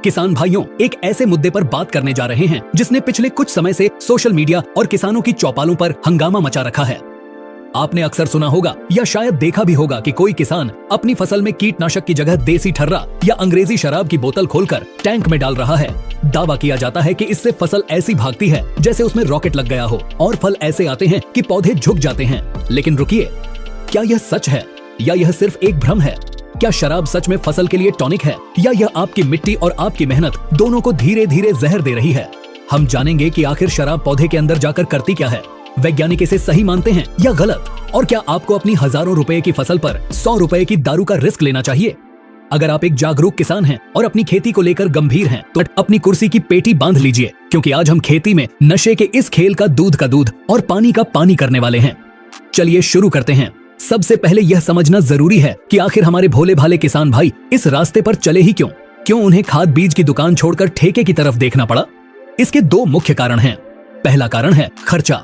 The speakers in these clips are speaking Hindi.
किसान भाइयों, एक ऐसे मुद्दे पर बात करने जा रहे हैं जिसने पिछले कुछ समय से सोशल मीडिया और किसानों की चौपालों पर हंगामा मचा रखा है। आपने अक्सर सुना होगा या शायद देखा भी होगा कि कोई किसान अपनी फसल में कीटनाशक की जगह देसी ठर्रा या अंग्रेजी शराब की बोतल खोलकर टैंक में डाल रहा है। दावा किया जाता है कि इससे फसल ऐसी भागती है जैसे उसमें रॉकेट लग गया हो और फल ऐसे आते हैं कि पौधे झुक जाते हैं। लेकिन रुकिए, क्या यह सच है या यह सिर्फ एक भ्रम है? क्या शराब सच में फसल के लिए टॉनिक है या यह आपकी मिट्टी और आपकी मेहनत दोनों को धीरे धीरे जहर दे रही है? हम जानेंगे कि आखिर शराब पौधे के अंदर जाकर करती क्या है, वैज्ञानिक इसे सही मानते हैं या गलत, और क्या आपको अपनी हजारों रुपए की फसल पर 100 रुपए की दारू का रिस्क लेना चाहिए? अगर आप एक जागरूक किसान हैं और अपनी खेती को लेकर गंभीर हैं तो अपनी कुर्सी की पेटी बांध लीजिए, क्योंकि आज हम खेती में नशे के इस खेल का दूध और पानी का पानी करने वाले हैं। चलिए शुरू करते हैं। सबसे पहले यह समझना जरूरी है कि आखिर हमारे भोले भाले किसान भाई इस रास्ते पर चले ही क्यों? क्यों उन्हें खाद बीज की दुकान छोड़कर ठेके की तरफ देखना पड़ा? इसके दो मुख्य कारण हैं। पहला कारण है खर्चा।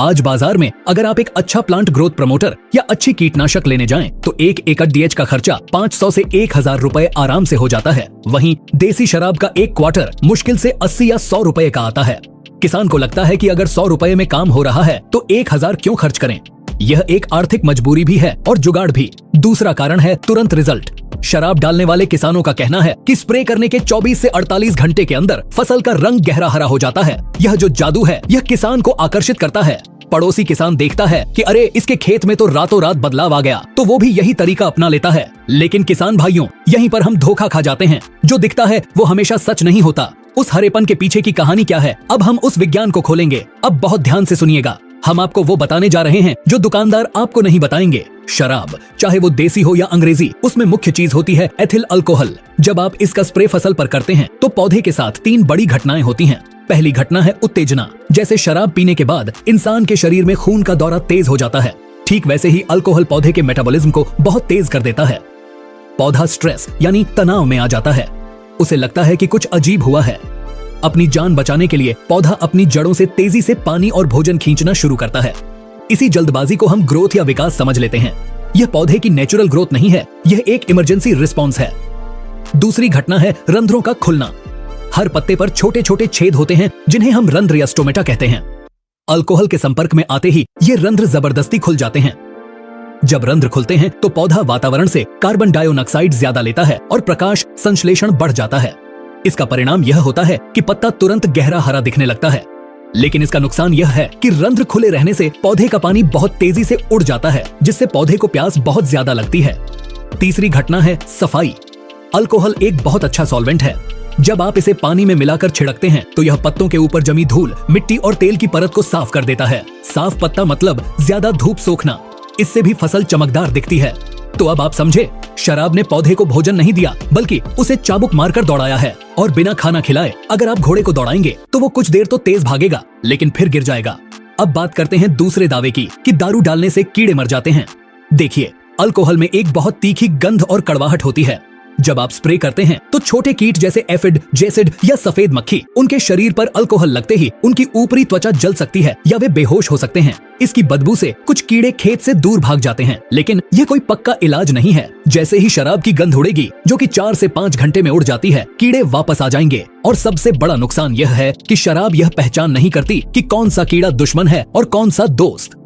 आज बाजार में अगर आप एक अच्छा प्लांट ग्रोथ प्रमोटर या अच्छी कीटनाशक लेने जाएं तो 1 एकड़ डीएच का खर्चा 500 से 1000 रुपए आराम से हो जाता है। वहीं देसी शराब का एक क्वार्टर मुश्किल से 80 या 100 रुपए का आता है। किसान को लगता है कि अगर 100 रुपए में काम हो रहा है तो 1000 क्यों खर्च करें? यह एक आर्थिक मजबूरी भी है और जुगाड़ भी। दूसरा कारण है तुरंत रिजल्ट। शराब डालने वाले किसानों का कहना है कि स्प्रे करने के 24 से 48 घंटे के अंदर फसल का रंग गहरा हरा हो जाता है। यह जो जादू है यह किसान को आकर्षित करता है। पड़ोसी किसान देखता है कि अरे इसके खेत में तो रातों रात बदलाव आ गया, तो वो भी यही तरीका अपना लेता है। लेकिन किसान भाइयों, यहीं पर हम धोखा खा जाते हैं। जो दिखता है वो हमेशा सच नहीं होता। उस हरेपन के पीछे की कहानी क्या है, अब हम उस विज्ञान को खोलेंगे। अब बहुत ध्यान से सुनिएगा। हम आपको वो बताने जा रहे हैं जो दुकानदार आपको नहीं बताएंगे। शराब, चाहे वो देसी हो या अंग्रेजी, उसमें मुख्य चीज होती है एथिल अल्कोहल। जब आप इसका स्प्रे फसल पर करते हैं तो पौधे के साथ 3 बड़ी घटनाएं होती हैं। पहली घटना है उत्तेजना। जैसे शराब पीने के बाद इंसान के शरीर में खून का दौरा तेज हो जाता है, ठीक वैसे ही अल्कोहल पौधे के मेटाबॉलिज्म को बहुत तेज कर देता है। पौधा स्ट्रेस यानी तनाव में आ जाता है। उसे लगता है कि कुछ अजीब हुआ है। अपनी जान बचाने के लिए पौधा अपनी जड़ों से तेजी से पानी और भोजन खींचना शुरू करता है। इसी जल्दबाजी को हम ग्रोथ या विकास समझ लेते हैं। यह पौधे की नेचुरल ग्रोथ नहीं है, यह एक इमरजेंसी रिस्पॉन्स है। दूसरी घटना है रंध्रों का खुलना। हर पत्ते पर छोटे छोटे छेद होते हैं जिन्हें हम रंध्र या स्टोमेटा कहते हैं। अल्कोहल के संपर्क में आते ही ये रंध्र जबरदस्ती खुल जाते हैं। जब रंध्र खुलते हैं तो पौधा वातावरण से कार्बन डाइऑक्साइड ज्यादा लेता है और प्रकाश संश्लेषण बढ़ जाता है। इसका परिणाम यह होता है कि पत्ता तुरंत गहरा हरा दिखने लगता है। लेकिन इसका नुकसान यह है कि रंध्र खुले रहने से पौधे का पानी बहुत तेजी से उड़ जाता है, जिससे पौधे को प्यास बहुत ज्यादा लगती है। तीसरी घटना है सफाई। अल्कोहल एक बहुत अच्छा सॉल्वेंट है। जब आप इसे पानी में मिलाकर छिड़कते हैं तो यह पत्तों के ऊपर जमी धूल, मिट्टी और तेल की परत को साफ कर देता है। साफ पत्ता मतलब ज्यादा धूप सोखना। इससे भी फसल चमकदार दिखती है। तो अब आप समझे, शराब ने पौधे को भोजन नहीं दिया बल्कि उसे चाबुक मारकर दौड़ाया है। और बिना खाना खिलाए अगर आप घोड़े को दौड़ाएंगे तो वो कुछ देर तो तेज भागेगा, लेकिन फिर गिर जाएगा। अब बात करते हैं दूसरे दावे की कि दारू डालने से कीड़े मर जाते हैं। देखिए, अल्कोहल में एक बहुत तीखी गंध और कड़वाहट होती है। जब आप स्प्रे करते हैं तो छोटे कीट जैसे एफिड, जेसिड या सफेद मक्खी, उनके शरीर पर अल्कोहल लगते ही उनकी ऊपरी त्वचा जल सकती है या वे बेहोश हो सकते हैं। इसकी बदबू से कुछ कीड़े खेत से दूर भाग जाते हैं, लेकिन यह कोई पक्का इलाज नहीं है। जैसे ही शराब की गंध उड़ेगी, जो कि 4 से 5 घंटे में उड़ जाती है, कीड़े वापस आ जाएंगे। और सबसे बड़ा नुकसान यह है कि शराब यह पहचान नहीं करती कि कौन सा कीड़ा दुश्मन है और कौन सा दोस्त।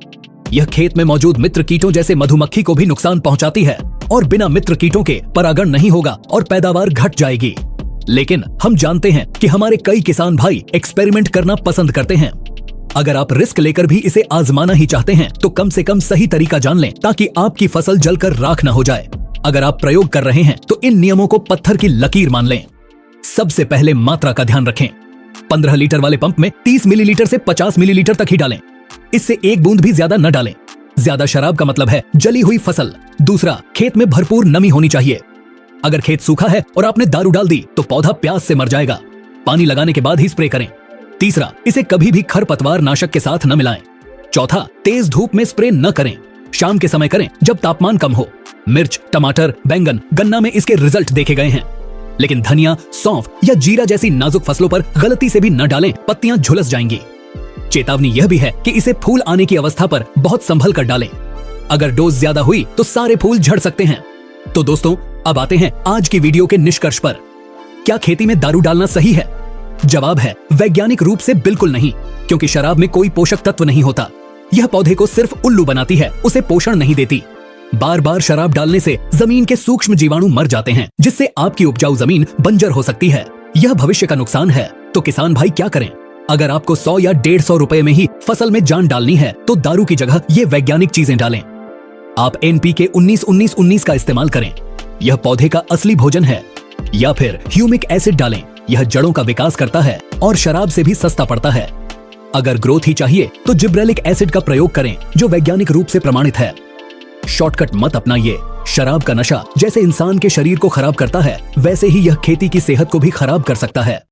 यह खेत में मौजूद मित्र कीटों जैसे मधुमक्खी को भी नुकसान पहुंचाती है, और बिना मित्र कीटों के परागण नहीं होगा और पैदावार घट जाएगी। लेकिन हम जानते हैं कि हमारे कई किसान भाई एक्सपेरिमेंट करना पसंद करते हैं। अगर आप रिस्क लेकर भी इसे आजमाना ही चाहते हैं तो कम से कम सही तरीका जान लें, ताकि आपकी फसल जलकर राख न हो जाए। अगर आप प्रयोग कर रहे हैं तो इन नियमों को पत्थर की लकीर मान लें। सबसे पहले मात्रा का ध्यान रखें। 15 लीटर वाले पंप में 30 मिलीलीटर से 50 मिलीलीटर तक ही डालें। इससे एक बूंद भी ज्यादा न डालें। ज्यादा शराब का मतलब है जली हुई फसल। दूसरा, खेत में भरपूर नमी होनी चाहिए। अगर खेत सूखा है और आपने दारू डाल दी तो पौधा प्यास से मर जाएगा। पानी लगाने के बाद ही स्प्रे करें। तीसरा, इसे कभी भी खरपतवार नाशक के साथ न मिलाएं। चौथा, तेज धूप में स्प्रे न करें। शाम के समय करें जब तापमान कम हो। मिर्च, टमाटर, बैंगन, गन्ना में इसके रिजल्ट देखे गए हैं। लेकिन धनिया, सौंफ या जीरा जैसी नाजुक फसलों पर गलती से भी न डालें, पत्तियां झुलस जाएंगी। चेतावनी यह भी है कि इसे फूल आने की अवस्था पर बहुत संभल कर डालें। अगर डोज ज्यादा हुई तो सारे फूल झड़ सकते हैं। तो दोस्तों, अब आते हैं आज की वीडियो के निष्कर्ष पर। क्या खेती में दारू डालना सही है? जवाब है वैज्ञानिक रूप से बिल्कुल नहीं, क्योंकि शराब में कोई पोषक तत्व नहीं होता। यह पौधे को सिर्फ उल्लू बनाती है, उसे पोषण नहीं देती। बार बार शराब डालने से जमीन के सूक्ष्म जीवाणु मर जाते हैं, जिससे आपकी उपजाऊ जमीन बंजर हो सकती है। यह भविष्य का नुकसान है। तो किसान भाई क्या करें? अगर आपको 100 या 150 रुपए में ही फसल में जान डालनी है तो दारू की जगह ये वैज्ञानिक चीजें डालें। आप NPK 19-19-19 का इस्तेमाल करें, यह पौधे का असली भोजन है। या फिर ह्यूमिक एसिड डालें, यह जड़ों का विकास करता है और शराब से भी सस्ता पड़ता है। अगर ग्रोथ ही चाहिए तो जिब्रेलिक एसिड का प्रयोग करें, जो वैज्ञानिक रूप से प्रमाणित है। शॉर्टकट मत अपनाइए। शराब का नशा जैसे इंसान के शरीर को खराब करता है, वैसे ही यह खेती की सेहत को भी खराब कर सकता है।